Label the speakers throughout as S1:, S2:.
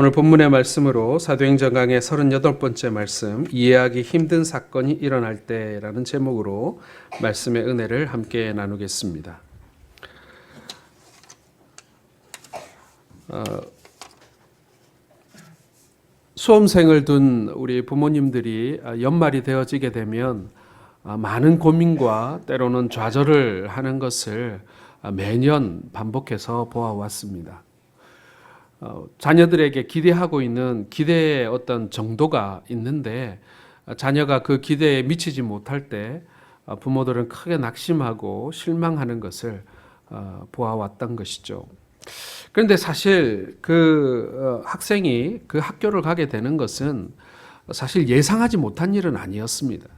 S1: 오늘 본문의 말씀으로 사도행전 강의 38번째 말씀, 이해하기 힘든 사건이 일어날 때라는 제목으로 말씀의 은혜를 함께 나누겠습니다. 수험생을 둔 우리 부모님들이 연말이 되어지게 되면 많은 고민과 때로는 좌절을 하는 것을 매년 반복해서 보아왔습니다. 자녀들에게 기대하고 있는 기대의 어떤 정도가 있는데 자녀가 그 기대에 미치지 못할 때 부모들은 크게 낙심하고 실망하는 것을 보아왔던 것이죠. 그런데 사실 그 학생이 그 학교를 가게 되는 것은 사실 예상하지 못한 일은 아니었습니다.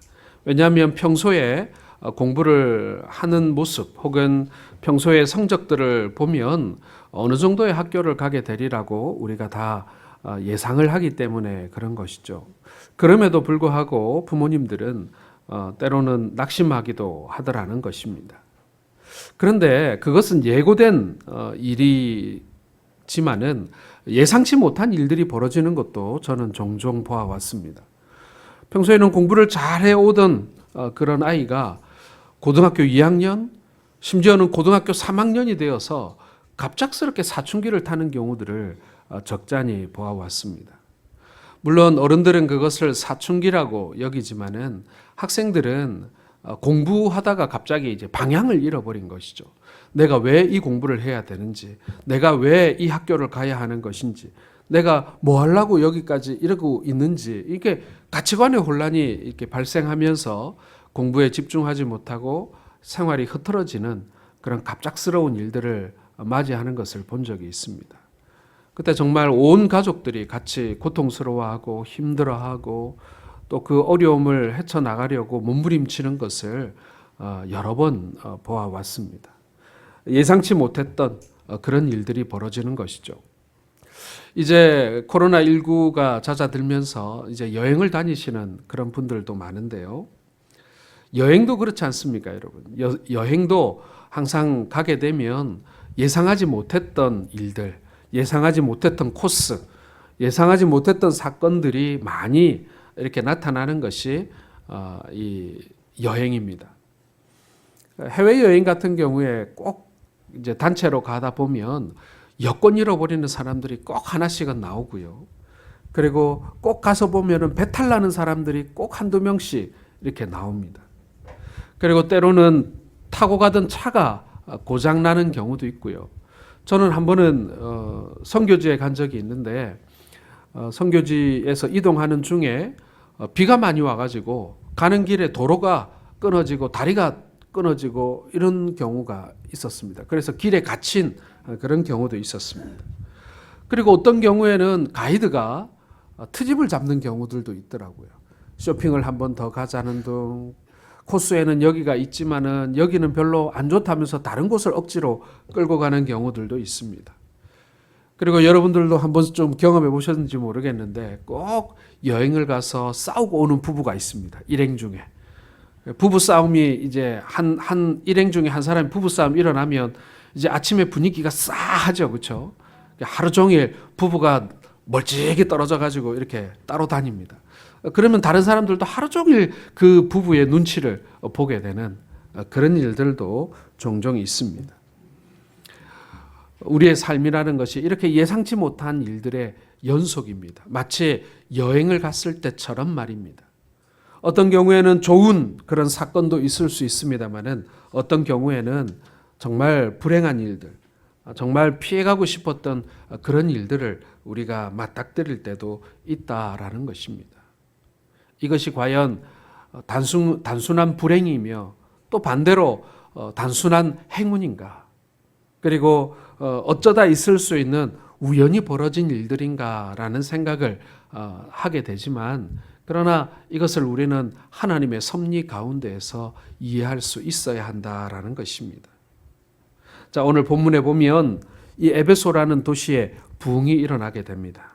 S1: 왜냐하면 평소에 공부를 하는 모습 혹은 평소의 성적들을 보면 어느 정도의 학교를 가게 되리라고 우리가 다 예상을 하기 때문에 그런 것이죠. 그럼에도 불구하고 부모님들은 때로는 낙심하기도 하더라는 것입니다. 그런데 그것은 예고된 일이지만은 예상치 못한 일들이 벌어지는 것도 저는 종종 보아왔습니다. 평소에는 공부를 잘해 오던 그런 아이가 고등학교 2학년, 심지어는 고등학교 3학년이 되어서 갑작스럽게 사춘기를 타는 경우들을 적잖이 보아왔습니다. 물론 어른들은 그것을 사춘기라고 여기지만은 학생들은 공부하다가 갑자기 이제 방향을 잃어버린 것이죠. 내가 왜 이 공부를 해야 되는지, 내가 왜 이 학교를 가야 하는 것인지, 내가 뭐 하려고 여기까지 이러고 있는지, 이게 가치관의 혼란이 이렇게 발생하면서 공부에 집중하지 못하고 생활이 흐트러지는 그런 갑작스러운 일들을 맞이하는 것을 본 적이 있습니다. 그때 정말 온 가족들이 같이 고통스러워하고 힘들어하고 또 그 어려움을 헤쳐나가려고 몸부림치는 것을 여러 번 보아왔습니다. 예상치 못했던 그런 일들이 벌어지는 것이죠. 이제 코로나19가 잦아들면서 이제 여행을 다니시는 그런 분들도 많은데요. 여행도 그렇지 않습니까, 여러분? 여행도 항상 가게 되면 예상하지 못했던 일들, 예상하지 못했던 코스, 예상하지 못했던 사건들이 많이 이렇게 나타나는 것이 이 여행입니다. 해외 여행 같은 경우에 꼭 이제 단체로 가다 보면 여권 잃어버리는 사람들이 꼭 하나씩은 나오고요. 그리고 꼭 가서 보면은 배탈 나는 사람들이 꼭 한두 명씩 이렇게 나옵니다. 그리고 때로는 타고 가던 차가 고장 나는 경우도 있고요. 저는 한 번은 선교지에 간 적이 있는데 선교지에서 이동하는 중에 비가 많이 와가지고 가는 길에 도로가 끊어지고 다리가 끊어지고 이런 경우가 있었습니다. 그래서 길에 갇힌 그런 경우도 있었습니다. 그리고 어떤 경우에는 가이드가 트집을 잡는 경우들도 있더라고요. 쇼핑을 한 번 더 가자는 등 코스에는 여기가 있지만은 여기는 별로 안 좋다면서 다른 곳을 억지로 끌고 가는 경우들도 있습니다. 그리고 여러분들도 한번 좀 경험해 보셨는지 모르겠는데 꼭 여행을 가서 싸우고 오는 부부가 있습니다. 일행 중에. 부부 싸움이 이제 한 일행 중에 한 사람이 부부 싸움 일어나면 이제 아침에 분위기가 싸하죠. 그렇죠? 하루 종일 부부가 멀찍이 떨어져 가지고 이렇게 따로 다닙니다. 그러면 다른 사람들도 하루 종일 그 부부의 눈치를 보게 되는 그런 일들도 종종 있습니다. 우리의 삶이라는 것이 이렇게 예상치 못한 일들의 연속입니다. 마치 여행을 갔을 때처럼 말입니다. 어떤 경우에는 좋은 그런 사건도 있을 수 있습니다만은 어떤 경우에는 정말 불행한 일들, 정말 피해가고 싶었던 그런 일들을 우리가 맞닥뜨릴 때도 있다라는 것입니다. 이것이 과연 단순한 불행이며 또 반대로 단순한 행운인가? 그리고 어쩌다 있을 수 있는 우연히 벌어진 일들인가라는 생각을 하게 되지만 그러나 이것을 우리는 하나님의 섭리 가운데에서 이해할 수 있어야 한다라는 것입니다. 자, 오늘 본문에 보면 이 에베소라는 도시에 부흥이 일어나게 됩니다.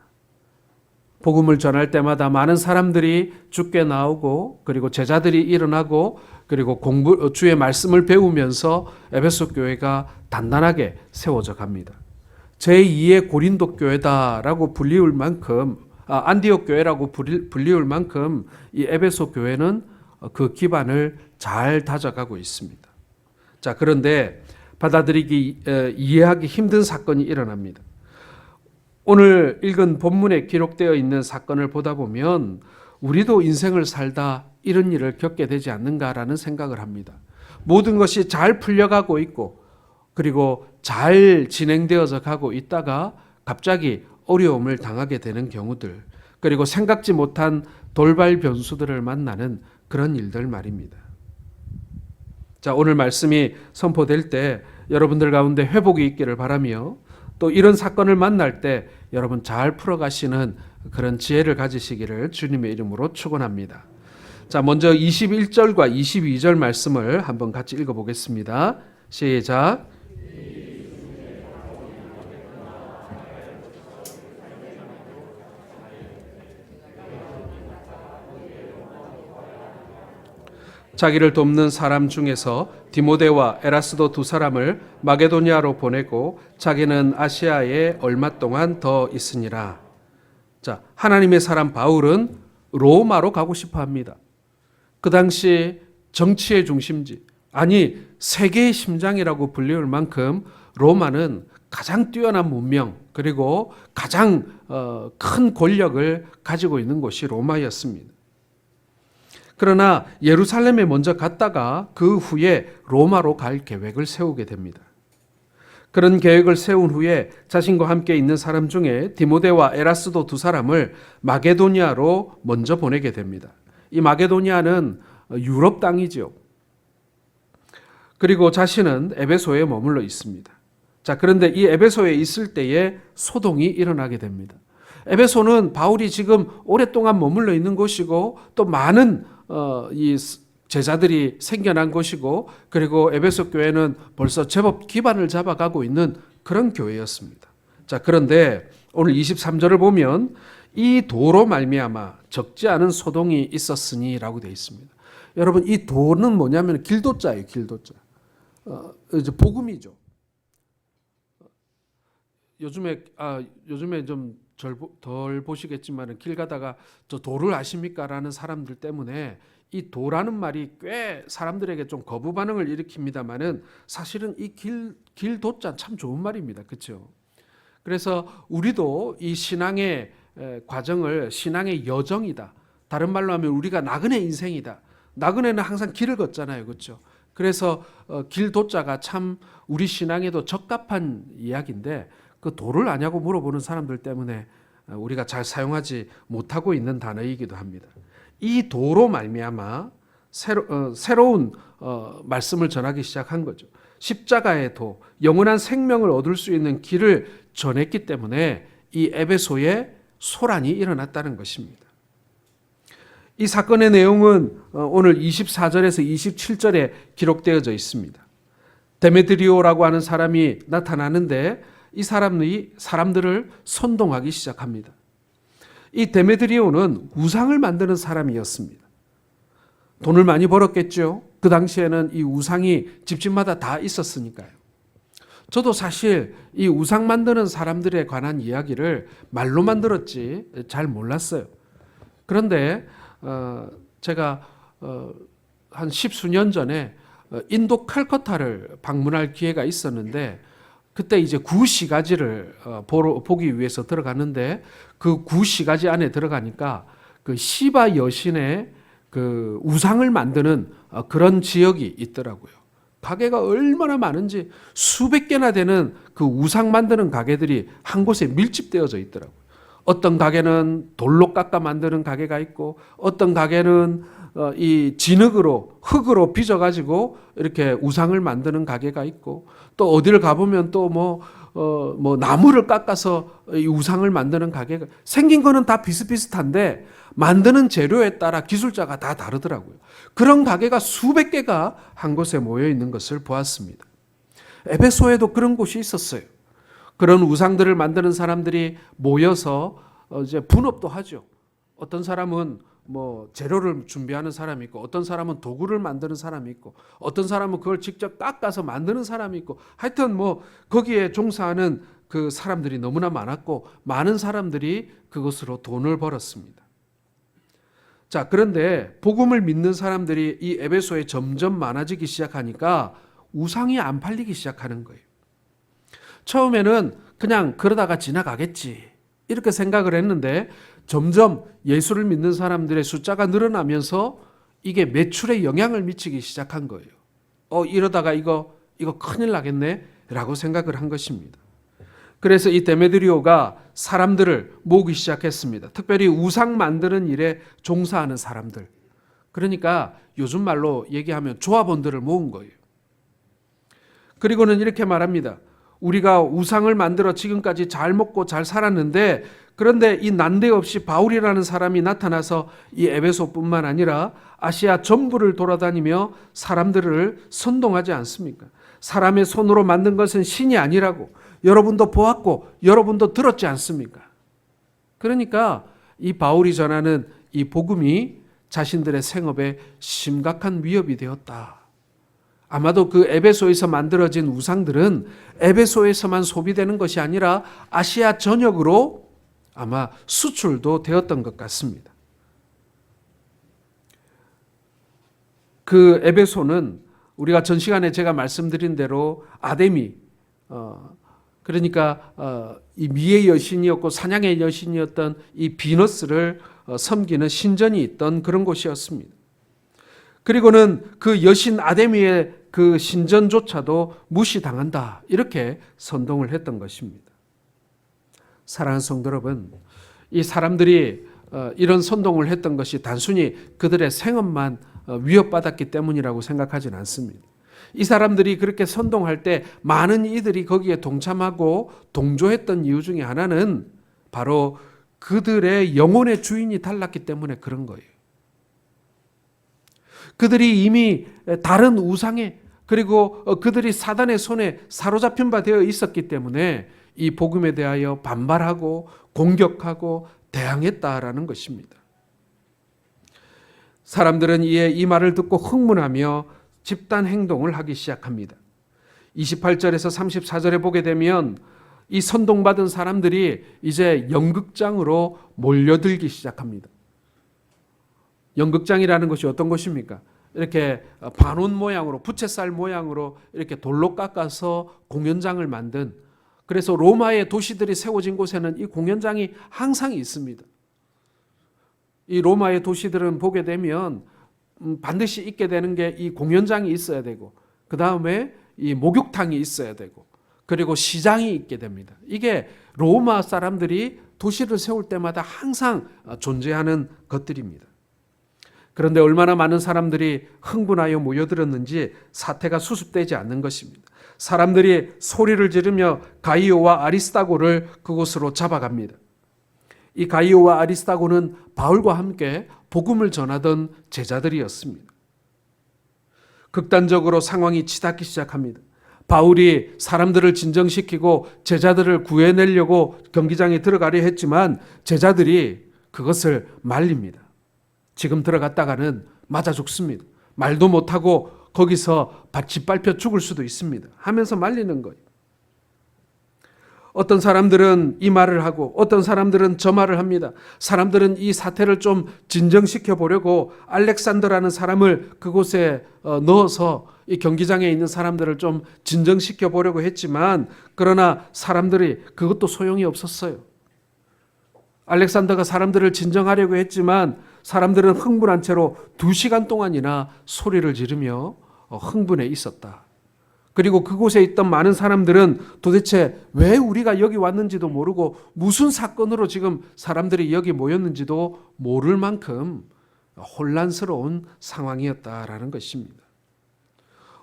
S1: 복음을 전할 때마다 많은 사람들이 주께 나오고 그리고 제자들이 일어나고 그리고 주의 말씀을 배우면서 에베소 교회가 단단하게 세워져 갑니다. 제2의 고린도 교회다라고 불리울 만큼 안디옥 교회라고 불리울 만큼 이 에베소 교회는 그 기반을 잘 다져가고 있습니다. 자, 그런데 받아들이기 이해하기 힘든 사건이 일어납니다. 오늘 읽은 본문에 기록되어 있는 사건을 보다 보면 우리도 인생을 살다 이런 일을 겪게 되지 않는가라는 생각을 합니다. 모든 것이 잘 풀려가고 있고 그리고 잘 진행되어져 가고 있다가 갑자기 어려움을 당하게 되는 경우들, 그리고 생각지 못한 돌발 변수들을 만나는 그런 일들 말입니다. 자, 오늘 말씀이 선포될 때 여러분들 가운데 회복이 있기를 바라며 또 이런 사건을 만날 때 여러분 잘 풀어가시는 그런 지혜를 가지시기를 주님의 이름으로 축원합니다. 자, 먼저 21절과 22절 말씀을 한번 같이 읽어보겠습니다. 시작. 자기를 돕는 사람 중에서 디모데와 에라스도 두 사람을 마게도니아로 보내고 자기는 아시아에 얼마 동안 더 있으니라. 자, 하나님의 사람 바울은 로마로 가고 싶어 합니다. 그 당시 정치의 중심지, 아니 세계의 심장이라고 불리울 만큼 로마는 가장 뛰어난 문명 그리고 가장 큰 권력을 가지고 있는 곳이 로마였습니다. 그러나 예루살렘에 먼저 갔다가 그 후에 로마로 갈 계획을 세우게 됩니다. 그런 계획을 세운 후에 자신과 함께 있는 사람 중에 디모데와 에라스도 두 사람을 마게도니아로 먼저 보내게 됩니다. 이 마게도니아는 유럽 땅이지요. 그리고 자신은 에베소에 머물러 있습니다. 자, 그런데 이 에베소에 있을 때에 소동이 일어나게 됩니다. 에베소는 바울이 지금 오랫동안 머물러 있는 곳이고 또 많은 이 제자들이 생겨난 곳이고 그리고 에베소 교회는 벌써 제법 기반을 잡아가고 있는 그런 교회였습니다. 자, 그런데 오늘 23절을 보면 이 도로 말미암아 적지 않은 소동이 있었으니라고 되어 있습니다. 여러분, 이 도는 뭐냐면 길도자예요. 길도자. 이제 복음이죠. 요즘에 좀 덜 보시겠지만 길 가다가 저 도를 아십니까? 라는 사람들 때문에 이 도라는 말이 꽤 사람들에게 좀 거부 반응을 일으킵니다만은 사실은 이 길도자 참 좋은 말입니다. 그렇죠? 그래서 우리도 이 신앙의 과정을 신앙의 여정이다. 다른 말로 하면 우리가 나그네 인생이다. 나그네는 항상 길을 걷잖아요. 그렇죠? 그래서 길도자가 참 우리 신앙에도 적합한 이야기인데 그 도를 아냐고 물어보는 사람들 때문에 우리가 잘 사용하지 못하고 있는 단어이기도 합니다. 이 도로 말미암아 새로운 말씀을 전하기 시작한 거죠. 십자가의 도, 영원한 생명을 얻을 수 있는 길을 전했기 때문에 이 에베소에 소란이 일어났다는 것입니다. 이 사건의 내용은 오늘 24절에서 27절에 기록되어져 있습니다. 데메드리오라고 하는 사람이 나타나는데 이 사람들을 선동하기 시작합니다. 이 데메드리오는 우상을 만드는 사람이었습니다. 돈을 많이 벌었겠죠. 그 당시에는 이 우상이 집집마다 다 있었으니까요. 저도 사실 이 우상 만드는 사람들에 관한 이야기를 말로만 들었지 잘 몰랐어요. 그런데 제가 한 10수년 전에 인도 칼커타를 방문할 기회가 있었는데 그때 이제 구시가지를 보기 위해서 들어갔는데 그 구시가지 안에 들어가니까 그 시바 여신의 그 우상을 만드는 그런 지역이 있더라고요. 가게가 얼마나 많은지 수백 개나 되는 그 우상 만드는 가게들이 한 곳에 밀집되어져 있더라고요. 어떤 가게는 돌로 깎아 만드는 가게가 있고 어떤 가게는 이 진흙으로 흙으로 빚어가지고 이렇게 우상을 만드는 가게가 있고 또 어디를 가보면 또 뭐 나무를 깎아서 이 우상을 만드는 가게가 생긴 거는 다 비슷비슷한데 만드는 재료에 따라 기술자가 다 다르더라고요. 그런 가게가 수백 개가 한 곳에 모여 있는 것을 보았습니다. 에베소에도 그런 곳이 있었어요. 그런 우상들을 만드는 사람들이 모여서 이제 분업도 하죠. 어떤 사람은 뭐 재료를 준비하는 사람이 있고 어떤 사람은 도구를 만드는 사람이 있고 어떤 사람은 그걸 직접 깎아서 만드는 사람이 있고 하여튼 뭐 거기에 종사하는 그 사람들이 너무나 많았고 많은 사람들이 그것으로 돈을 벌었습니다. 자, 그런데 복음을 믿는 사람들이 이 에베소에 점점 많아지기 시작하니까 우상이 안 팔리기 시작하는 거예요. 처음에는 그냥 그러다가 지나가겠지 이렇게 생각을 했는데 점점 예수를 믿는 사람들의 숫자가 늘어나면서 이게 매출에 영향을 미치기 시작한 거예요. 이러다가 이거 큰일 나겠네 라고 생각을 한 것입니다. 그래서 이 데메드리오가 사람들을 모으기 시작했습니다. 특별히 우상 만드는 일에 종사하는 사람들. 그러니까 요즘 말로 얘기하면 조합원들을 모은 거예요. 그리고는 이렇게 말합니다. 우리가 우상을 만들어 지금까지 잘 먹고 잘 살았는데 그런데 이 난데없이 바울이라는 사람이 나타나서 이 에베소뿐만 아니라 아시아 전부를 돌아다니며 사람들을 선동하지 않습니까? 사람의 손으로 만든 것은 신이 아니라고 여러분도 보았고 여러분도 들었지 않습니까? 그러니까 이 바울이 전하는 이 복음이 자신들의 생업에 심각한 위협이 되었다. 아마도 그 에베소에서 만들어진 우상들은 에베소에서만 소비되는 것이 아니라 아시아 전역으로 아마 수출도 되었던 것 같습니다. 그 에베소는 우리가 전 시간에 제가 말씀드린 대로 아데미, 그러니까 이 미의 여신이었고 사냥의 여신이었던 이 비너스를 섬기는 신전이 있던 그런 곳이었습니다. 그리고는 그 여신 아데미의 그 신전조차도 무시당한다 이렇게 선동을 했던 것입니다. 사랑하는 성도 여러분, 이 사람들이 이런 선동을 했던 것이 단순히 그들의 생업만 위협받았기 때문이라고 생각하지는 않습니다. 이 사람들이 그렇게 선동할 때 많은 이들이 거기에 동참하고 동조했던 이유 중에 하나는 바로 그들의 영혼의 주인이 달랐기 때문에 그런 거예요. 그들이 이미 다른 우상에 그리고 그들이 사단의 손에 사로잡힌 바 되어 있었기 때문에 이 복음에 대하여 반발하고 공격하고 대항했다라는 것입니다. 사람들은 이에 이 말을 듣고 흥분하며 집단 행동을 하기 시작합니다. 28절에서 34절에 보게 되면 이 선동받은 사람들이 이제 연극장으로 몰려들기 시작합니다. 연극장이라는 것이 어떤 것입니까? 이렇게 반원 모양으로 부채살 모양으로 이렇게 돌로 깎아서 공연장을 만든, 그래서 로마의 도시들이 세워진 곳에는 이 공연장이 항상 있습니다. 이 로마의 도시들은 보게 되면 반드시 있게 되는 게 이 공연장이 있어야 되고 그 다음에 이 목욕탕이 있어야 되고 그리고 시장이 있게 됩니다. 이게 로마 사람들이 도시를 세울 때마다 항상 존재하는 것들입니다. 그런데 얼마나 많은 사람들이 흥분하여 모여들었는지 사태가 수습되지 않는 것입니다. 사람들이 소리를 지르며 가이오와 아리스타고를 그곳으로 잡아갑니다. 이 가이오와 아리스타고는 바울과 함께 복음을 전하던 제자들이었습니다. 극단적으로 상황이 치닫기 시작합니다. 바울이 사람들을 진정시키고 제자들을 구해내려고 경기장에 들어가려 했지만 제자들이 그것을 말립니다. 지금 들어갔다가는 맞아 죽습니다. 말도 못하고 거기서 짓밟혀 죽을 수도 있습니다. 하면서 말리는 거예요. 어떤 사람들은 이 말을 하고 어떤 사람들은 저 말을 합니다. 사람들은 이 사태를 좀 진정시켜 보려고 알렉산더라는 사람을 그곳에 넣어서 이 경기장에 있는 사람들을 좀 진정시켜 보려고 했지만 그러나 사람들이 그것도 소용이 없었어요. 알렉산더가 사람들을 진정하려고 했지만 사람들은 흥분한 채로 2시간 동안이나 소리를 지르며 흥분해 있었다. 그리고 그곳에 있던 많은 사람들은 도대체 왜 우리가 여기 왔는지도 모르고 무슨 사건으로 지금 사람들이 여기 모였는지도 모를 만큼 혼란스러운 상황이었다라는 것입니다.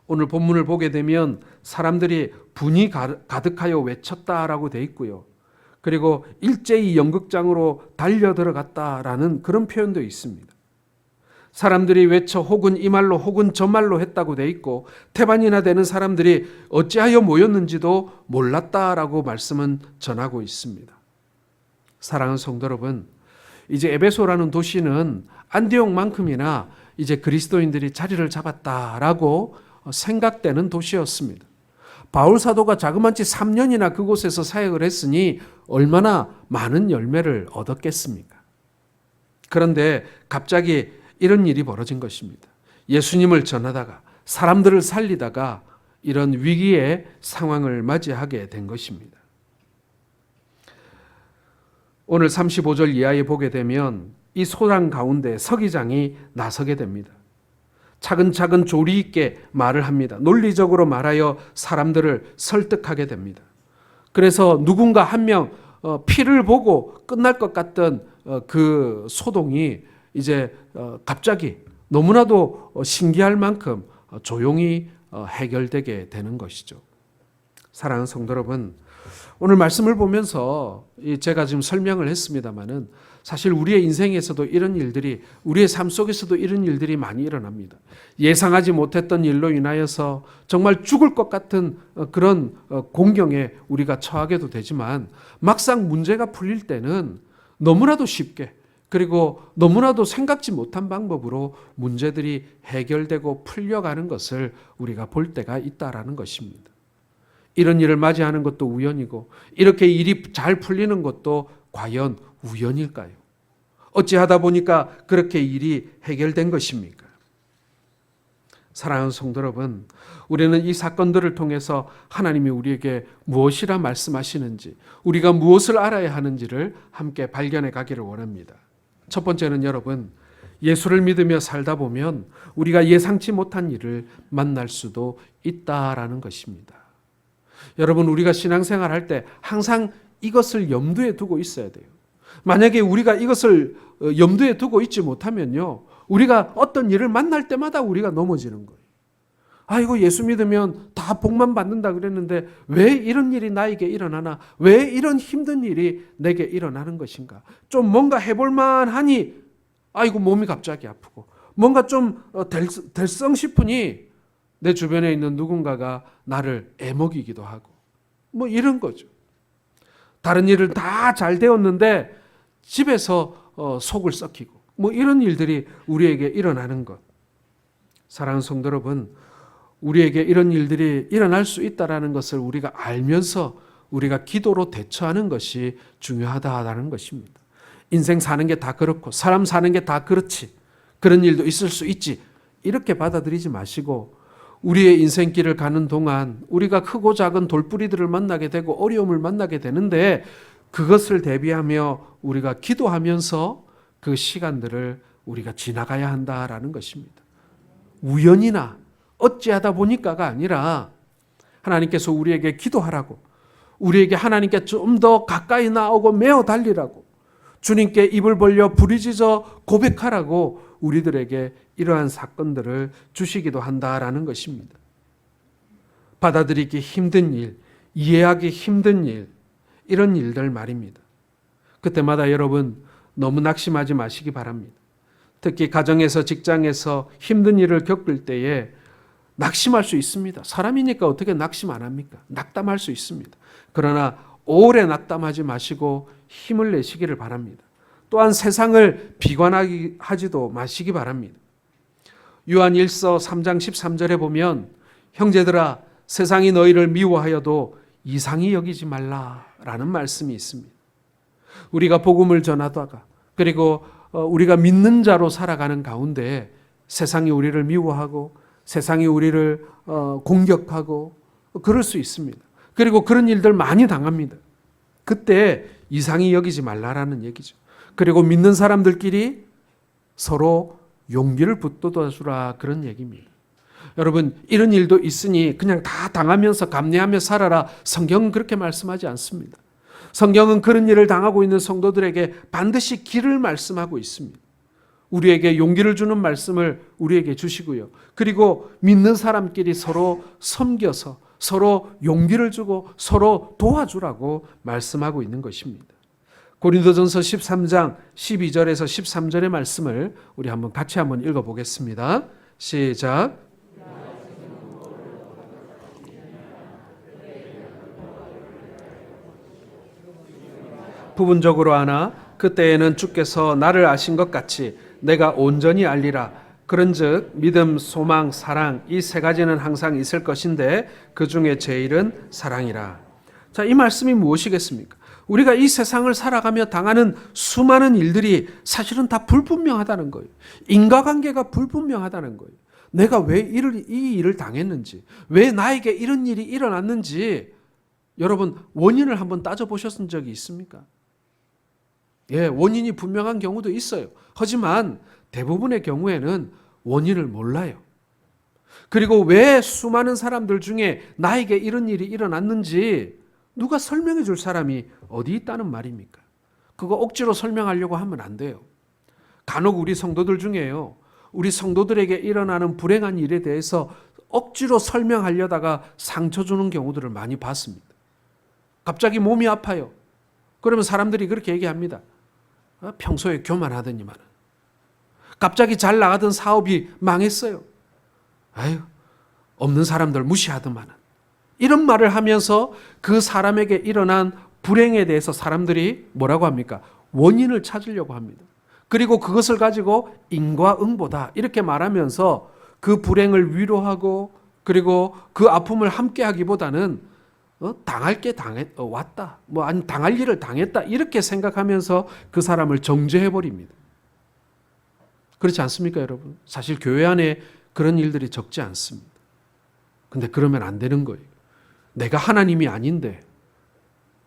S1: 오늘 본문을 보게 되면 사람들이 분이 가득하여 외쳤다라고 돼 있고요. 그리고 일제히 연극장으로 달려 들어갔다라는 그런 표현도 있습니다. 사람들이 외쳐 혹은 이 말로 혹은 저 말로 했다고 돼 있고 태반이나 되는 사람들이 어찌하여 모였는지도 몰랐다라고 말씀은 전하고 있습니다. 사랑하는 성도 여러분, 이제 에베소라는 도시는 안디옥만큼이나 이제 그리스도인들이 자리를 잡았다라고 생각되는 도시였습니다. 바울 사도가 자그마치 3년이나 그곳에서 사역을 했으니 얼마나 많은 열매를 얻었겠습니까? 그런데 갑자기 이런 일이 벌어진 것입니다. 예수님을 전하다가 사람들을 살리다가 이런 위기의 상황을 맞이하게 된 것입니다. 오늘 35절 이하에 보게 되면 이 소랑 가운데 서기장이 나서게 됩니다. 차근차근 조리 있게 말을 합니다. 논리적으로 말하여 사람들을 설득하게 됩니다. 그래서 누군가 한 명 피를 보고 끝날 것 같던 그 소동이 이제 갑자기 너무나도 신기할 만큼 조용히 해결되게 되는 것이죠. 사랑하는 성도 여러분, 오늘 말씀을 보면서 제가 지금 설명을 했습니다마는 사실 우리의 인생에서도 이런 일들이, 우리의 삶 속에서도 이런 일들이 많이 일어납니다. 예상하지 못했던 일로 인하여서 정말 죽을 것 같은 그런 공경에 우리가 처하게도 되지만 막상 문제가 풀릴 때는 너무나도 쉽게, 그리고 너무나도 생각지 못한 방법으로 문제들이 해결되고 풀려가는 것을 우리가 볼 때가 있다라는 것입니다. 이런 일을 맞이하는 것도 우연이고 이렇게 일이 잘 풀리는 것도 과연 우연일까요? 어찌하다 보니까 그렇게 일이 해결된 것입니까? 사랑하는 성도 여러분, 우리는 이 사건들을 통해서 하나님이 우리에게 무엇이라 말씀하시는지, 우리가 무엇을 알아야 하는지를 함께 발견해 가기를 원합니다. 첫 번째는 여러분, 예수를 믿으며 살다 보면 우리가 예상치 못한 일을 만날 수도 있다라는 것입니다. 여러분, 우리가 신앙생활 할 때 항상 이것을 염두에 두고 있어야 돼요. 만약에 우리가 이것을 염두에 두고 있지 못하면요, 우리가 어떤 일을 만날 때마다 우리가 넘어지는 거예요. 이거 예수 믿으면 다 복만 받는다 그랬는데 왜 이런 일이 나에게 일어나나? 왜 이런 힘든 일이 내게 일어나는 것인가? 좀 뭔가 해볼 만하니 아이고 몸이 갑자기 아프고, 뭔가 좀 될성 싶으니 내 주변에 있는 누군가가 나를 애먹이기도 하고, 뭐 이런 거죠. 다른 일을 다 잘 되었는데 집에서 속을 썩히고, 뭐 이런 일들이 우리에게 일어나는 것. 사랑하는 성도 여러분, 우리에게 이런 일들이 일어날 수 있다는 것을 우리가 알면서 우리가 기도로 대처하는 것이 중요하다는 것입니다. 인생 사는 게 다 그렇고 사람 사는 게 다 그렇지, 그런 일도 있을 수 있지, 이렇게 받아들이지 마시고 우리의 인생길을 가는 동안 우리가 크고 작은 돌뿌리들을 만나게 되고 어려움을 만나게 되는데 그것을 대비하며 우리가 기도하면서 그 시간들을 우리가 지나가야 한다라는 것입니다. 우연이나 어찌하다 보니까가 아니라 하나님께서 우리에게 기도하라고, 우리에게 하나님께 좀 더 가까이 나오고 메어 달리라고, 주님께 입을 벌려 부르짖어 고백하라고 우리들에게 이러한 사건들을 주시기도 한다라는 것입니다. 받아들이기 힘든 일, 이해하기 힘든 일, 이런 일들 말입니다. 그때마다 여러분 너무 낙심하지 마시기 바랍니다. 특히 가정에서, 직장에서 힘든 일을 겪을 때에 낙심할 수 있습니다. 사람이니까 어떻게 낙심 안 합니까? 낙담할 수 있습니다. 그러나 오래 낙담하지 마시고 힘을 내시기를 바랍니다. 또한 세상을 비관하지도 마시기 바랍니다. 요한 1서 3장 13절에 보면 형제들아 세상이 너희를 미워하여도 이상히 여기지 말라라는 말씀이 있습니다. 우리가 복음을 전하다가 그리고 우리가 믿는 자로 살아가는 가운데 세상이 우리를 미워하고 세상이 우리를 공격하고 그럴 수 있습니다. 그리고 그런 일들 많이 당합니다. 그때 이상히 여기지 말라라는 얘기죠. 그리고 믿는 사람들끼리 서로 용기를 붙돋아주라, 그런 얘기입니다. 여러분, 이런 일도 있으니 그냥 다 당하면서 감내하며 살아라, 성경은 그렇게 말씀하지 않습니다. 성경은 그런 일을 당하고 있는 성도들에게 반드시 길을 말씀하고 있습니다. 우리에게 용기를 주는 말씀을 우리에게 주시고요. 그리고 믿는 사람끼리 서로 섬겨서 서로 용기를 주고 서로 도와주라고 말씀하고 있는 것입니다. 고린도전서 13장 12절에서 13절의 말씀을 우리 같이 한번 읽어보겠습니다. 시작. 부분적으로 하나 그때에는 주께서 나를 아신 것 같이 내가 온전히 알리라. 그런즉 믿음, 소망, 사랑 이 세 가지는 항상 있을 것인데 그 중에 제일은 사랑이라. 자, 이 말씀이 무엇이겠습니까? 우리가 이 세상을 살아가며 당하는 수많은 일들이 사실은 다 불분명하다는 거예요. 인과관계가 불분명하다는 거예요. 내가 왜 이 일을 당했는지, 왜 나에게 이런 일이 일어났는지 여러분 원인을 한번 따져보셨은 적이 있습니까? 예, 원인이 분명한 경우도 있어요. 하지만 대부분의 경우에는 원인을 몰라요. 그리고 왜 수많은 사람들 중에 나에게 이런 일이 일어났는지 누가 설명해 줄 사람이 어디 있다는 말입니까? 그거 억지로 설명하려고 하면 안 돼요. 간혹 우리 성도들 중에요. 우리 성도들에게 일어나는 불행한 일에 대해서 억지로 설명하려다가 상처 주는 경우들을 많이 봤습니다. 갑자기 몸이 아파요. 그러면 사람들이 그렇게 얘기합니다. 평소에 교만하더니만. 갑자기 잘 나가던 사업이 망했어요. 아유, 없는 사람들 무시하더만. 이런 말을 하면서 그 사람에게 일어난 불행에 대해서 사람들이 뭐라고 합니까? 원인을 찾으려고 합니다. 그리고 그것을 가지고 인과응보다 이렇게 말하면서 그 불행을 위로하고 그리고 그 아픔을 함께 하기보다는 당할 게 왔다. 아니 당할 일을 당했다. 이렇게 생각하면서 그 사람을 정죄해 버립니다. 그렇지 않습니까, 여러분? 사실 교회 안에 그런 일들이 적지 않습니다. 근데 그러면 안 되는 거예요. 내가 하나님이 아닌데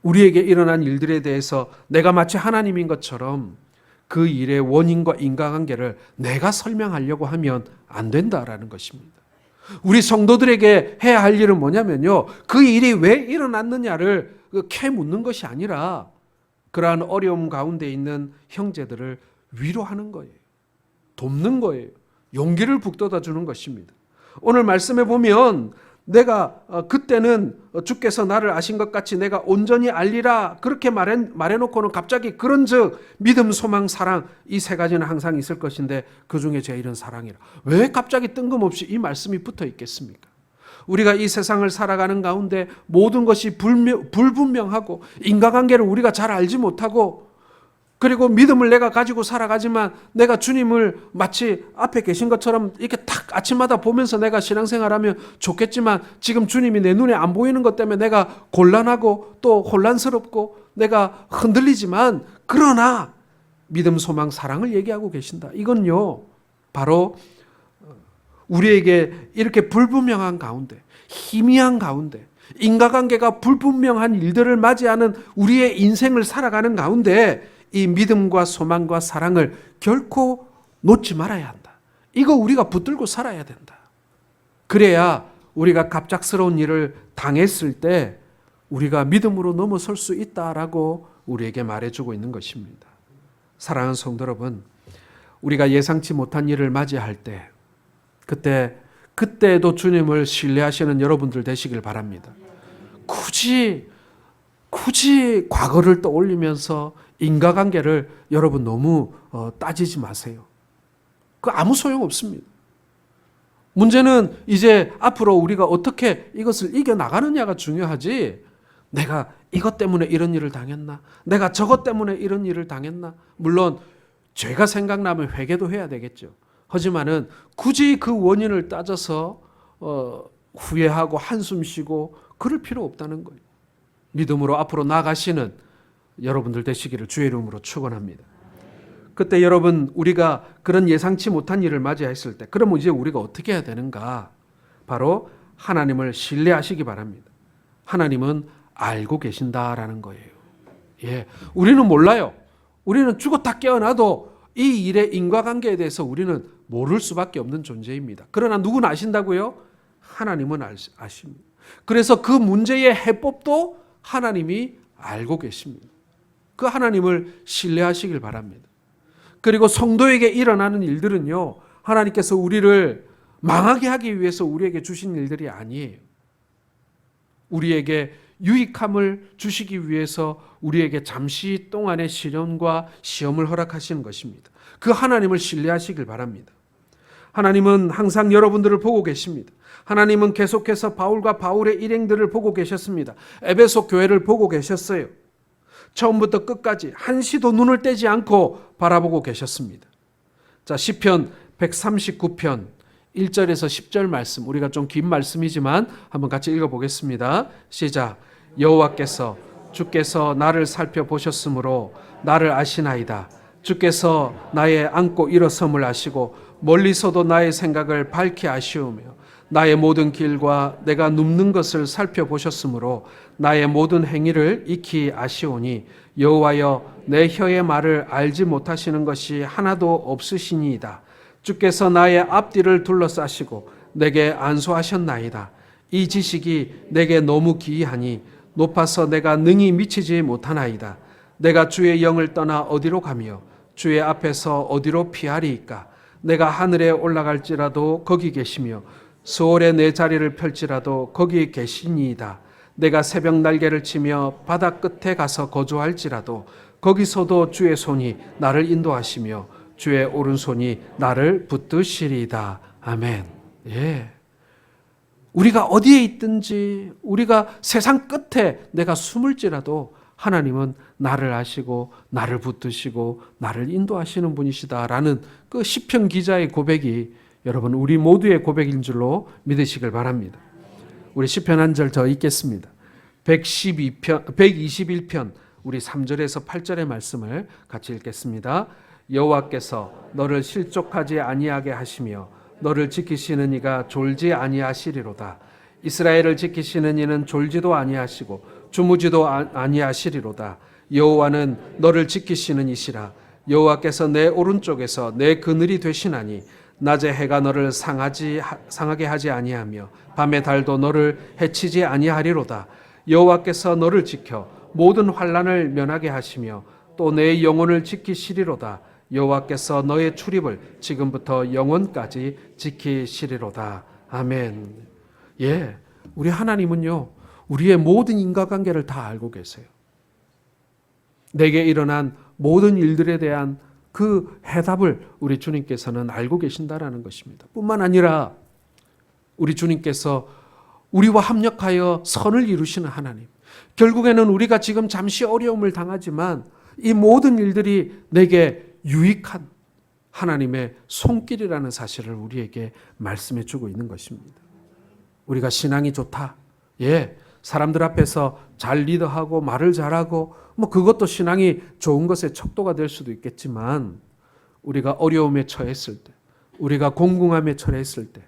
S1: 우리에게 일어난 일들에 대해서 내가 마치 하나님인 것처럼 그 일의 원인과 인과관계를 내가 설명하려고 하면 안 된다라는 것입니다. 우리 성도들에게 해야 할 일은 뭐냐면요. 그 일이 왜 일어났느냐를 캐 묻는 것이 아니라 그러한 어려움 가운데 있는 형제들을 위로하는 거예요. 돕는 거예요. 용기를 북돋아 주는 것입니다. 오늘 말씀에 보면 내가 그때는 주께서 나를 아신 것 같이 내가 온전히 알리라 그렇게 말해놓고는 갑자기 그런즉 믿음, 소망, 사랑 이 세 가지는 항상 있을 것인데 그 중에 제일은 사랑이라. 왜 갑자기 뜬금없이 이 말씀이 붙어 있겠습니까? 우리가 이 세상을 살아가는 가운데 모든 것이 불분명하고 인과관계를 우리가 잘 알지 못하고 그리고 믿음을 내가 가지고 살아가지만 내가 주님을 마치 앞에 계신 것처럼 이렇게 탁 아침마다 보면서 내가 신앙생활하면 좋겠지만 지금 주님이 내 눈에 안 보이는 것 때문에 내가 곤란하고 또 혼란스럽고 내가 흔들리지만 그러나 믿음, 소망, 사랑을 얘기하고 계신다. 이건요 바로 우리에게 이렇게 불분명한 가운데 희미한 가운데 인과관계가 불분명한 일들을 맞이하는 우리의 인생을 살아가는 가운데 이 믿음과 소망과 사랑을 결코 놓지 말아야 한다. 이거 우리가 붙들고 살아야 된다. 그래야 우리가 갑작스러운 일을 당했을 때 우리가 믿음으로 넘어설 수 있다라고 우리에게 말해주고 있는 것입니다. 사랑하는 성도 여러분, 우리가 예상치 못한 일을 맞이할 때 그때도 주님을 신뢰하시는 여러분들 되시길 바랍니다. 굳이 과거를 떠올리면서 인과관계를 여러분 너무 따지지 마세요. 그 아무 소용 없습니다. 문제는 이제 앞으로 우리가 어떻게 이것을 이겨나가느냐가 중요하지 내가 이것 때문에 이런 일을 당했나? 내가 저것 때문에 이런 일을 당했나? 물론 죄가 생각나면 회개도 해야 되겠죠. 하지만은 굳이 그 원인을 따져서 후회하고 한숨 쉬고 그럴 필요 없다는 거예요. 믿음으로 앞으로 나아가시는 여러분들 되시기를 주의 이름으로 축원합니다. 그때 여러분 우리가 그런 예상치 못한 일을 맞이했을 때 그러면 이제 우리가 어떻게 해야 되는가? 바로 하나님을 신뢰하시기 바랍니다. 하나님은 알고 계신다라는 거예요. 예, 우리는 몰라요. 우리는 죽었다 깨어나도 이 일의 인과관계에 대해서 우리는 모를 수밖에 없는 존재입니다. 그러나 누구는 아신다고요? 하나님은 아십니다. 그래서 그 문제의 해법도 하나님이 알고 계십니다. 그 하나님을 신뢰하시길 바랍니다. 그리고 성도에게 일어나는 일들은요, 하나님께서 우리를 망하게 하기 위해서 우리에게 주신 일들이 아니에요. 우리에게 유익함을 주시기 위해서 우리에게 잠시 동안의 시련과 시험을 허락하시는 것입니다. 그 하나님을 신뢰하시길 바랍니다. 하나님은 항상 여러분들을 보고 계십니다. 하나님은 계속해서 바울과 바울의 일행들을 보고 계셨습니다. 에베소 교회를 보고 계셨어요. 처음부터 끝까지 한시도 눈을 떼지 않고 바라보고 계셨습니다. 자, 시편 139편 1절에서 10절 말씀, 우리가 좀 긴 말씀이지만 한번 같이 읽어보겠습니다. 시작. 여호와께서 주께서 나를 살펴보셨으므로 나를 아시나이다. 주께서 나의 앉고 일어섬을 아시고 멀리서도 나의 생각을 밝히 아시오며 나의 모든 길과 내가 눕는 것을 살펴보셨으므로 나의 모든 행위를 익히 아시오니 여호와여 내 혀의 말을 알지 못하시는 것이 하나도 없으시니이다. 주께서 나의 앞뒤를 둘러싸시고 내게 안수하셨나이다. 이 지식이 내게 너무 기이하니 높아서 내가 능히 미치지 못하나이다. 내가 주의 영을 떠나 어디로 가며 주의 앞에서 어디로 피하리이까. 내가 하늘에 올라갈지라도 거기 계시며 수월에 내 자리를 펼지라도 거기 계시니이다. 내가 새벽 날개를 치며 바다 끝에 가서 거주할지라도 거기서도 주의 손이 나를 인도하시며 주의 오른손이 나를 붙드시리이다. 아멘. 예. 우리가 어디에 있든지 우리가 세상 끝에 내가 숨을지라도 하나님은 나를 아시고 나를 붙드시고 나를 인도하시는 분이시다라는 그 시편 기자의 고백이 여러분 우리 모두의 고백인 줄로 믿으시길 바랍니다. 우리 시편 한 절 더 읽겠습니다. 121편 우리 3절에서 8절의 말씀을 같이 읽겠습니다. 여호와께서 너를 실족하지 아니하게 하시며 너를 지키시는 이가 졸지 아니하시리로다. 이스라엘을 지키시는 이는 졸지도 아니하시고 주무지도 아니하시리로다. 여호와는 너를 지키시는 이시라. 여호와께서 내 오른쪽에서 내 그늘이 되시나니 낮에 해가 너를 상하게 하지 아니하며 밤에 달도 너를 해치지 아니하리로다. 여호와께서 너를 지켜 모든 환난을 면하게 하시며 또 내 영혼을 지키시리로다. 여호와께서 너의 출입을 지금부터 영원까지 지키시리로다. 아멘. 예, 우리 하나님은요 우리의 모든 인과관계를 다 알고 계세요. 내게 일어난 모든 일들에 대한 그 해답을 우리 주님께서는 알고 계신다라는 것입니다. 뿐만 아니라 우리 주님께서 우리와 합력하여 선을 이루시는 하나님. 결국에는 우리가 지금 잠시 어려움을 당하지만 이 모든 일들이 내게 유익한 하나님의 손길이라는 사실을 우리에게 말씀해 주고 있는 것입니다. 우리가 신앙이 좋다. 예, 사람들 앞에서 잘 리더하고 말을 잘하고 그것도 신앙이 좋은 것의 척도가 될 수도 있겠지만 우리가 어려움에 처했을 때, 우리가 공공함에 처했을 때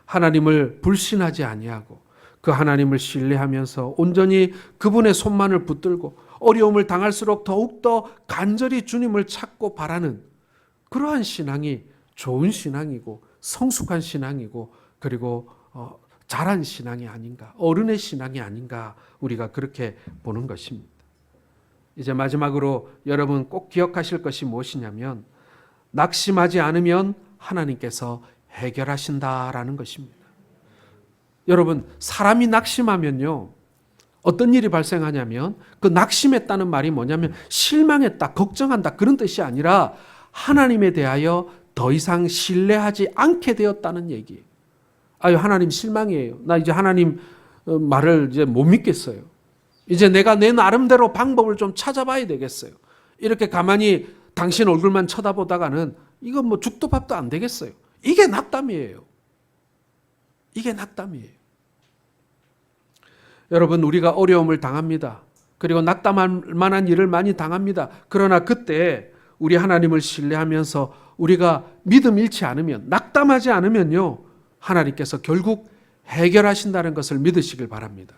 S1: 하나님을 불신하지 아니하고 그 하나님을 신뢰하면서 온전히 그분의 손만을 붙들고 어려움을 당할수록 더욱더 간절히 주님을 찾고 바라는 그러한 신앙이 좋은 신앙이고 성숙한 신앙이고 그리고 잘한 신앙이 아닌가, 어른의 신앙이 아닌가 우리가 그렇게 보는 것입니다. 이제 마지막으로 여러분 꼭 기억하실 것이 무엇이냐면 낙심하지 않으면 하나님께서 해결하신다라는 것입니다. 여러분 사람이 낙심하면요 어떤 일이 발생하냐면 그 낙심했다는 말이 뭐냐면 실망했다, 걱정한다 그런 뜻이 아니라 하나님에 대하여 더 이상 신뢰하지 않게 되었다는 얘기예요. 아유 하나님 실망이에요. 나 이제 하나님 말을 이제 못 믿겠어요. 이제 내가 내 나름대로 방법을 좀 찾아봐야 되겠어요. 이렇게 가만히 당신 얼굴만 쳐다보다가는 이건 뭐 죽도 밥도 안 되겠어요. 이게 낙담이에요. 이게 낙담이에요. 여러분 우리가 어려움을 당합니다. 그리고 낙담할 만한 일을 많이 당합니다. 그러나 그때 우리 하나님을 신뢰하면서 우리가 믿음 잃지 않으면 낙담하지 않으면요 하나님께서 결국 해결하신다는 것을 믿으시길 바랍니다.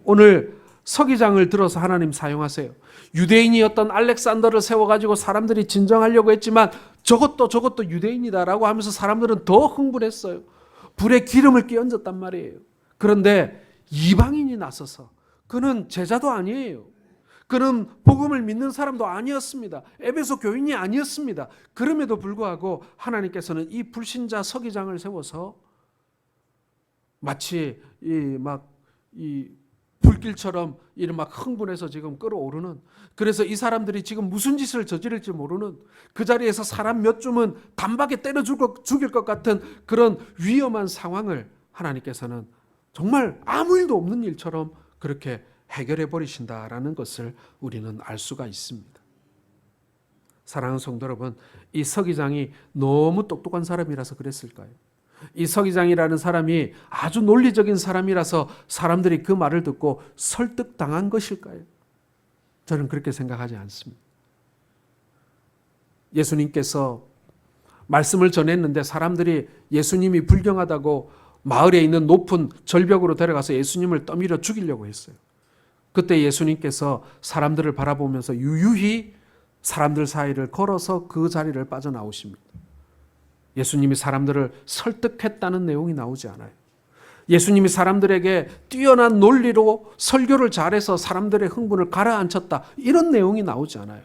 S1: 오늘 서기장을 들어서 하나님 사용하세요. 유대인이었던 알렉산더를 세워가지고 사람들이 진정하려고 했지만 저것도 유대인이다라고 하면서 사람들은 더 흥분했어요. 불에 기름을 끼얹었단 말이에요. 그런데 이방인이 나서서 그는 제자도 아니에요. 그는 복음을 믿는 사람도 아니었습니다. 에베소 교인이 아니었습니다. 그럼에도 불구하고 하나님께서는 이 불신자 서기장을 세워서 마치 이 불길처럼 막 흥분해서 지금 끓어오르는, 그래서 이 사람들이 지금 무슨 짓을 저지를지 모르는, 그 자리에서 사람 몇 줌은 단박에 때려 죽일 것 같은 그런 위험한 상황을 하나님께서는 정말 아무 일도 없는 일처럼 그렇게 해결해 버리신다라는 것을 우리는 알 수가 있습니다. 사랑하는 성도 여러분, 이 서기장이 너무 똑똑한 사람이라서 그랬을까요? 이 서기장이라는 사람이 아주 논리적인 사람이라서 사람들이 그 말을 듣고 설득당한 것일까요? 저는 그렇게 생각하지 않습니다. 예수님께서 말씀을 전했는데 사람들이 예수님이 불경하다고 마을에 있는 높은 절벽으로 데려가서 예수님을 떠밀어 죽이려고 했어요. 그때 예수님께서 사람들을 바라보면서 유유히 사람들 사이를 걸어서 그 자리를 빠져나오십니다. 예수님이 사람들을 설득했다는 내용이 나오지 않아요. 예수님이 사람들에게 뛰어난 논리로 설교를 잘해서 사람들의 흥분을 가라앉혔다, 이런 내용이 나오지 않아요.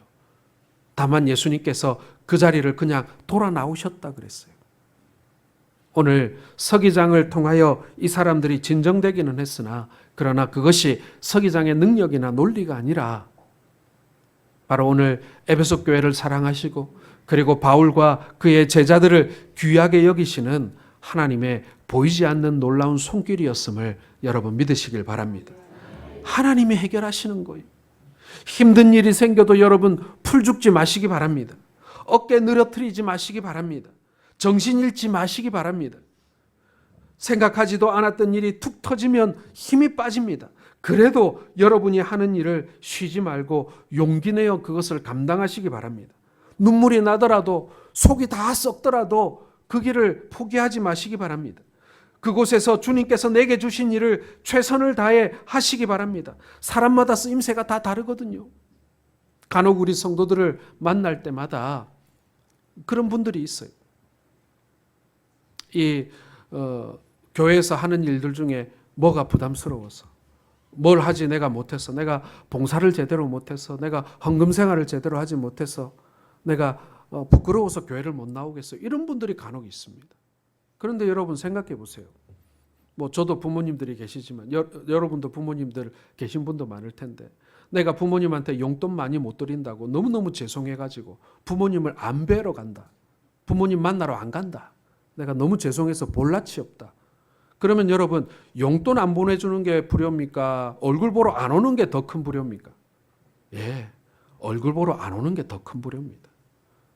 S1: 다만 예수님께서 그 자리를 그냥 돌아 나오셨다 그랬어요. 오늘 서기장을 통하여 이 사람들이 진정되기는 했으나 그러나 그것이 서기장의 능력이나 논리가 아니라 바로 오늘 에베소 교회를 사랑하시고 그리고 바울과 그의 제자들을 귀하게 여기시는 하나님의 보이지 않는 놀라운 손길이었음을 여러분 믿으시길 바랍니다. 하나님이 해결하시는 거예요. 힘든 일이 생겨도 여러분 풀 죽지 마시기 바랍니다. 어깨 늘어뜨리지 마시기 바랍니다. 정신 잃지 마시기 바랍니다. 생각하지도 않았던 일이 툭 터지면 힘이 빠집니다. 그래도 여러분이 하는 일을 쉬지 말고 용기 내어 그것을 감당하시기 바랍니다. 눈물이 나더라도 속이 다 썩더라도 그 길을 포기하지 마시기 바랍니다. 그곳에서 주님께서 내게 주신 일을 최선을 다해 하시기 바랍니다. 사람마다 쓰임새가 다 다르거든요. 간혹 우리 성도들을 만날 때마다 그런 분들이 있어요. 교회에서 하는 일들 중에 뭐가 부담스러워서, 뭘 하지 내가 못해서, 내가 봉사를 제대로 못해서, 내가 헌금 생활을 제대로 하지 못해서, 내가 부끄러워서 교회를 못 나오겠어요. 이런 분들이 간혹 있습니다. 그런데 여러분 생각해 보세요. 저도 부모님들이 계시지만 여러분도 부모님들 계신 분도 많을 텐데 내가 부모님한테 용돈 많이 못 드린다고 너무너무 죄송해가지고 부모님을 안 뵈러 간다. 부모님 만나러 안 간다. 내가 너무 죄송해서 볼낯이 없다. 그러면 여러분 용돈 안 보내주는 게 불효입니까? 얼굴 보러 안 오는 게 더 큰 불효입니까? 예, 얼굴 보러 안 오는 게 더 큰 불효입니다.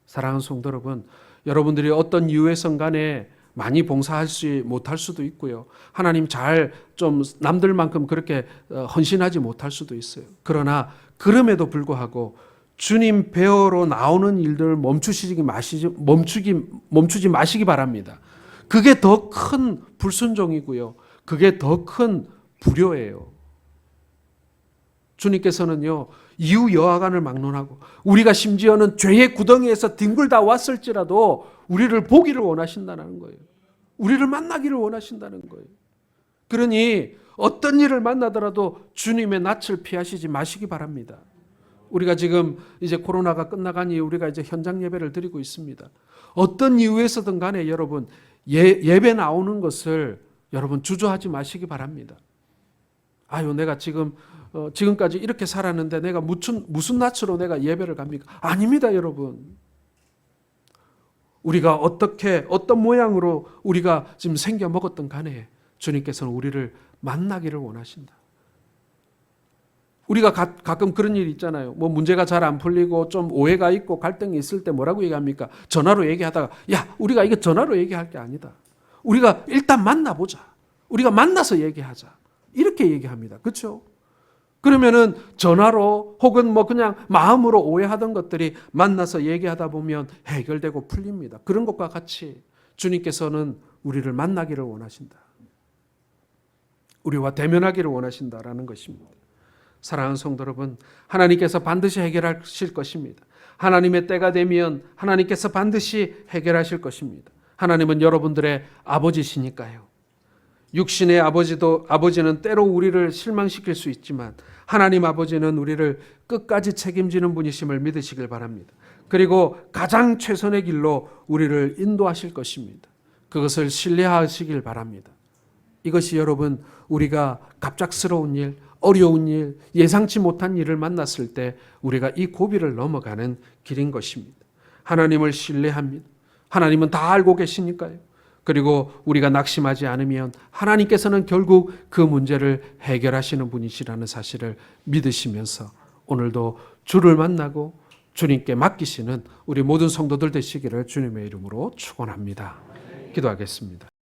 S1: 사랑하는 성도 여러분, 여러분들이 어떤 이유에선 간에 많이 봉사하지 못할 수도 있고요. 하나님 잘 좀 남들만큼 그렇게 헌신하지 못할 수도 있어요. 그러나 그럼에도 불구하고 주님 배우러 나오는 일들을 멈추지 마시기 바랍니다. 그게 더 큰 불순종이고요. 그게 더 큰 불효예요. 주님께서는요, 이후 여하간을 막론하고 우리가 심지어는 죄의 구덩이에서 뒹굴다 왔을지라도 우리를 보기를 원하신다는 거예요. 우리를 만나기를 원하신다는 거예요. 그러니 어떤 일을 만나더라도 주님의 낯을 피하시지 마시기 바랍니다. 우리가 지금 이제 코로나가 끝나가니 우리가 이제 현장 예배를 드리고 있습니다. 어떤 이유에서든 간에 여러분 예배 나오는 것을 여러분 주저하지 마시기 바랍니다. 아유, 내가 지금까지 이렇게 살았는데 내가 무슨 낯으로 내가 예배를 갑니까? 아닙니다, 여러분. 우리가 어떤 모양으로 우리가 지금 생겨 먹었던 간에 주님께서는 우리를 만나기를 원하신다. 우리가 가끔 그런 일이 있잖아요. 문제가 잘 안 풀리고 좀 오해가 있고 갈등이 있을 때 뭐라고 얘기합니까? 전화로 얘기하다가 우리가 이거 전화로 얘기할 게 아니다. 우리가 일단 만나보자. 우리가 만나서 얘기하자. 이렇게 얘기합니다. 그렇죠? 그러면은 전화로 혹은 그냥 마음으로 오해하던 것들이 만나서 얘기하다 보면 해결되고 풀립니다. 그런 것과 같이 주님께서는 우리를 만나기를 원하신다. 우리와 대면하기를 원하신다라는 것입니다. 사랑하는 성도 여러분, 하나님께서 반드시 해결하실 것입니다. 하나님의 때가 되면 하나님께서 반드시 해결하실 것입니다. 하나님은 여러분들의 아버지시니까요. 육신의 아버지는 때로 우리를 실망시킬 수 있지만 하나님 아버지는 우리를 끝까지 책임지는 분이심을 믿으시길 바랍니다. 그리고 가장 최선의 길로 우리를 인도하실 것입니다. 그것을 신뢰하시길 바랍니다. 이것이 여러분 우리가 갑작스러운 일, 어려운 일, 예상치 못한 일을 만났을 때 우리가 이 고비를 넘어가는 길인 것입니다. 하나님을 신뢰합니다. 하나님은 다 알고 계시니까요. 그리고 우리가 낙심하지 않으면 하나님께서는 결국 그 문제를 해결하시는 분이시라는 사실을 믿으시면서 오늘도 주를 만나고 주님께 맡기시는 우리 모든 성도들 되시기를 주님의 이름으로 축원합니다. 기도하겠습니다.